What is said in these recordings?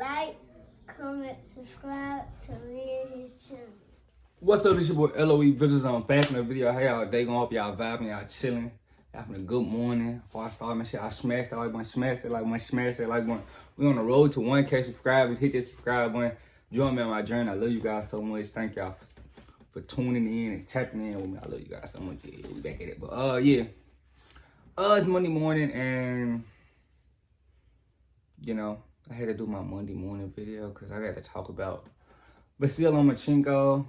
like, comment, subscribe to me and his channel. What's up, this your boy LOE Visuals. I'm back in the video. How y'all day going? Hope y'all vibing, y'all chilling, having a good morning. Before I start my shit, I smashed it like one, smashed it like one, smashed it like one. We on the road to 1K subscribers. Hit that subscribe button. Join me on my journey. I love you guys so much. Thank y'all for tuning in and tapping in with me. I love you guys so much. Yeah, we back at it. But yeah. It's Monday morning and you know, I had to do my Monday morning video because I got to talk about Vasyl Lomachenko.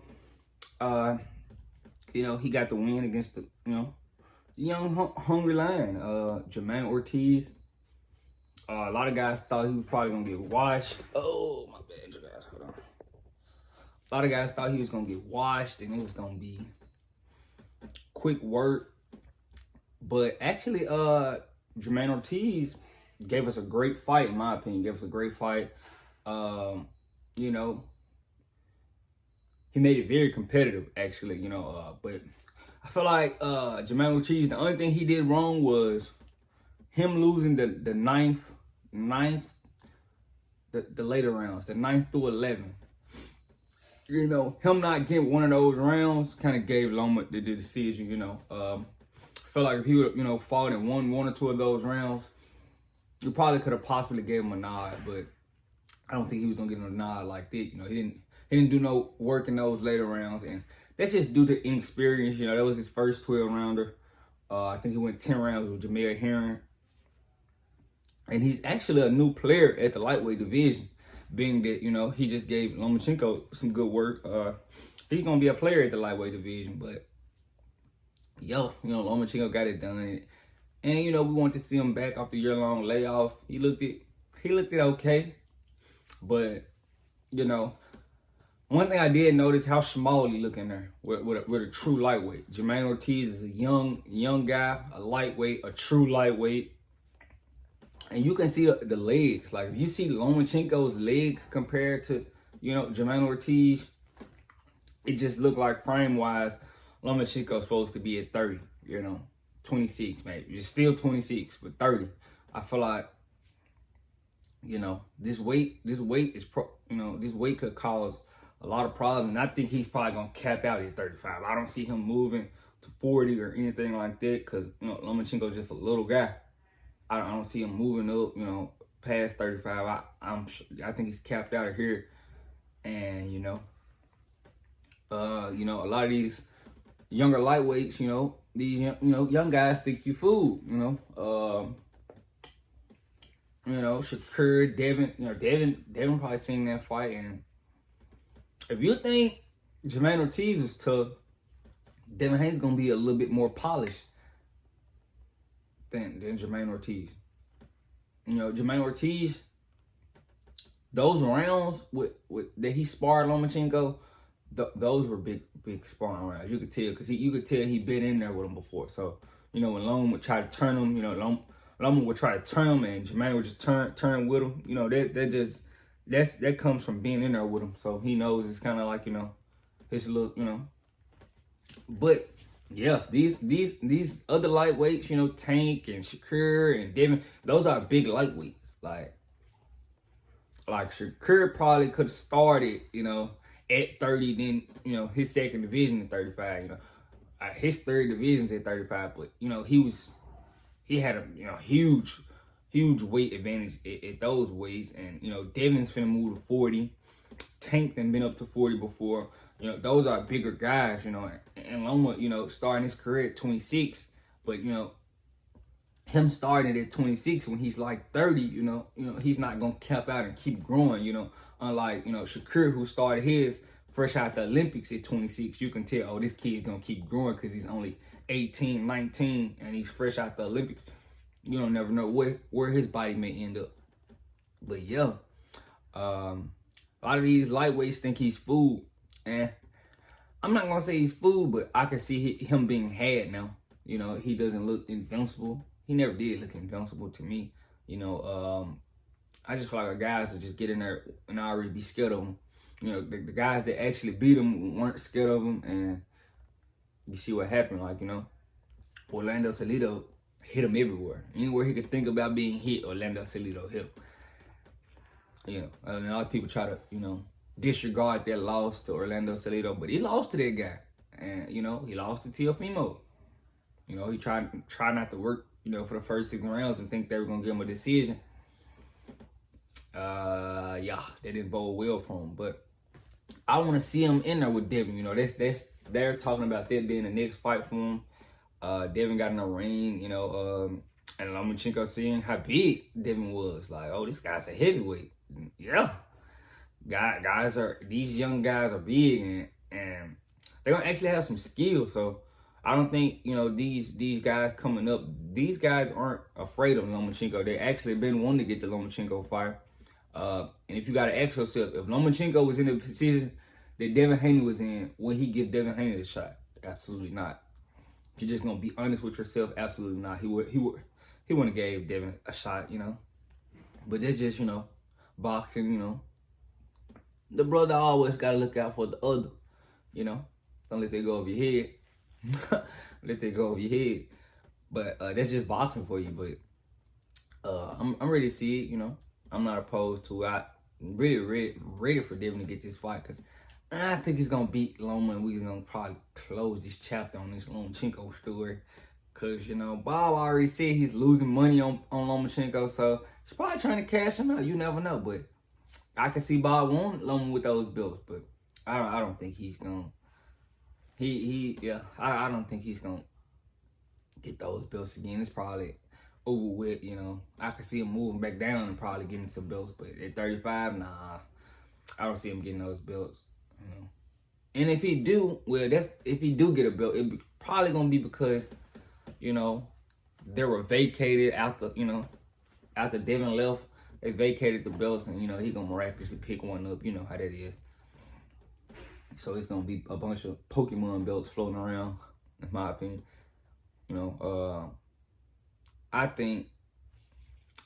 You know, he got the win against the, young hungry lion, Jamaine Ortiz. A lot of guys thought he was probably gonna get washed. Oh my bad, you guys. Hold on. A lot of guys thought he was gonna get washed and it was gonna be quick work. But actually, Jamaine Ortiz gave us a great fight, in my opinion. Gave us a great fight. You know, he made it very competitive, actually, but I feel like Jamaine Ortiz, the only thing he did wrong was him losing the ninth, the later rounds, the 9th through 11th. You know, him not getting one of those rounds kind of gave Loma the decision, I feel like if he would, fought and won one or two of those rounds, you probably could have possibly gave him a nod, but I don't think he was gonna get a nod like that. He didn't do no work in those later rounds, and that's just due to inexperience. That was his first 12-rounder. I think he went 10 rounds with Jamaine, and he's actually a new player at the lightweight division, being that he just gave Lomachenko some good work. He's gonna be a player at the lightweight division, but Lomachenko got it done, and we want to see him back off the year-long layoff. He looked it okay, but one thing I did notice how small he look in there with a true lightweight. Jamaine Ortiz is a young guy, a lightweight, a true lightweight. And you can see the legs. Like, if you see Lomachenko's leg compared to, Jamaine Ortiz, it just looked like frame-wise, Lomachenko's supposed to be at 30, 26 maybe. It's still 26, but 30. I feel like, this weight is this weight could cause a lot of problems, and I think he's probably gonna cap out at 35. I don't see him moving to 40 or anything like that because Lomachenko's just a little guy. I don't see him moving up, past 35. I think he's capped out of here, and a lot of these younger lightweights, these young guys think you food, Shakur, Devin probably seen that fight, and if you think Jamaine Ortiz is tough, Devin Haney's gonna be a little bit more polished than Jamaine Ortiz. Jamaine Ortiz, those rounds with that he sparred Lomachenko, those were big sparring rounds. You could tell because you could tell he been in there with him before. So when Loma would try to turn him, Loma would try to turn him, and Jamaine would just turn with him. That comes from being in there with him. So he knows it's kind of like his little But yeah, these other lightweights, Tank and Shakur and Devin, those are big lightweights. Like Shakur probably could have started, at 30, then his second division at 35. His third division's at 35, but he had a huge weight advantage at those weights, and Devin's finna move to 40. Tank done been up to 40 before. Those are bigger guys, and Loma, starting his career at 26, but him starting at 26 when he's like 30, he's not gonna cap out and keep growing, unlike Shakur, who started his fresh out the Olympics at 26. You can tell, oh, this kid's gonna keep growing because he's only 18, 19, and he's fresh out the Olympics. You don't never know where his body may end up. But yeah, a lot of these lightweights think he's food, and I'm not gonna say he's food, but I can see him being had now. He doesn't look invincible. He never did look invincible to me. I just feel like guys will just get in there and already be scared of him. The guys that actually beat him weren't scared of him, and you see what happened. Orlando Salido hit him everywhere. Anywhere he could think about being hit, Orlando Salido hit him. You know, and a lot of people try to, you know, disregard that loss to Orlando Salido, but he lost to that guy. And, you know, he lost to Teofimo. You know, he tried not to work, you know, for the first 6 rounds and think they were going to give him a decision. Yeah, that didn't bode well for him. But I want to see him in there with Devin. You know, they're talking about that being the next fight for him. Devin got in the ring, you know, and Lomachenko seeing how big Devin was. Like, oh, this guy's a heavyweight. Yeah. These young guys are big and they're going to actually have some skill. So I don't think, you know, these guys coming up, these guys aren't afraid of Lomachenko. They actually been wanting to get the Lomachenko fight. And if you got to ask yourself, if Lomachenko was in the position that Devin Haney was in, would he give Devin Haney a shot? Absolutely not. If you're just going to be honest with yourself, absolutely not. He wouldn't have gave Devin a shot, you know. But that's just, you know, boxing, you know. The brother always got to look out for the other, you know. Don't let that go over your head. Let that go over your head. But that's just boxing for you. But I'm ready to see it, you know. I'm not opposed to it. I'm really ready for Devin to get this fight because I think he's going to beat Loma and we're going to probably close this chapter on this Lomachenko story. Because, you know, Bob already said he's losing money on Lomachenko, so he's probably trying to cash him out. You never know, but I can see Bob wanting Loma with those belts, but I don't think he's going to. I don't think he's going to get those belts again. It's probably over with, you know. I could see him moving back down and probably getting some belts, but at 35, nah. I don't see him getting those belts, you know. And if he do, well, if he do get a belt, it probably going to be because, you know, they were vacated after Devin left. They vacated the belts and, you know, he going to miraculously pick one up. You know how that is. So it's going to be a bunch of Pokemon belts floating around, in my opinion. You know, I think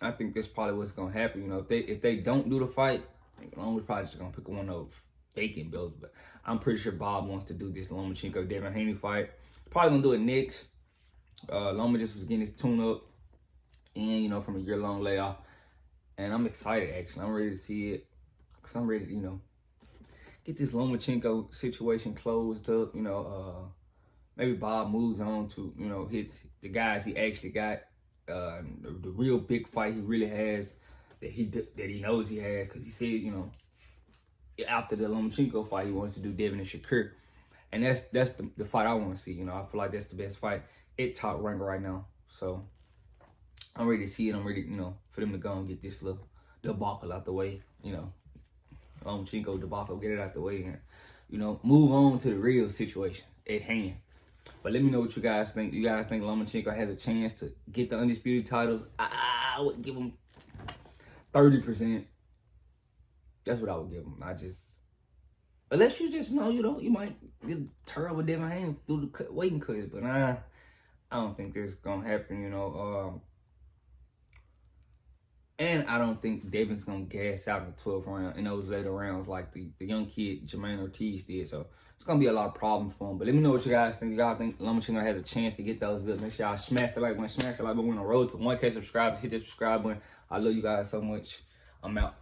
that's probably what's gonna happen. You know, if they don't do the fight, Loma's probably just gonna pick one of those vacant belts. But I'm pretty sure Bob wants to do this Lomachenko Devin Haney fight. Probably gonna do it next. Loma just was getting his tune up, and you know, from a year-long layoff, and I'm excited. Actually, I'm ready to see it because I'm ready to, you know, get this Lomachenko situation closed up. You know, maybe Bob moves on to, you know, the guys he actually got. The real big fight he really has that he knows he has, because he said, you know, after the Lomachenko fight he wants to do Devin and Shakur, and that's the fight I want to see. You know, I feel like that's the best fight at top rank right now. So I'm ready to see it. I'm ready, you know, for them to go and get this little debacle out the way. You know, Lomachenko debacle, get it out the way, and, you know, move on to the real situation at hand. But let me know what you guys think. You guys think Lomachenko has a chance to get the undisputed titles? I would give him 30%. That's what I would give him. Unless you just know, you know, you might get terrible Devin Haney through the waiting cut. But I don't think that's going to happen, you know. And I don't think Devin's going to gas out in the 12th round, in those later rounds like the young kid Jamaine Ortiz did. So it's going to be a lot of problems for him. But let me know what you guys think. Y'all think Lomachenko has a chance to get those belts? Make sure y'all smash the like button, smash the like button. We're on the road to 1K subscribers. Hit that subscribe button. I love you guys so much. I'm out.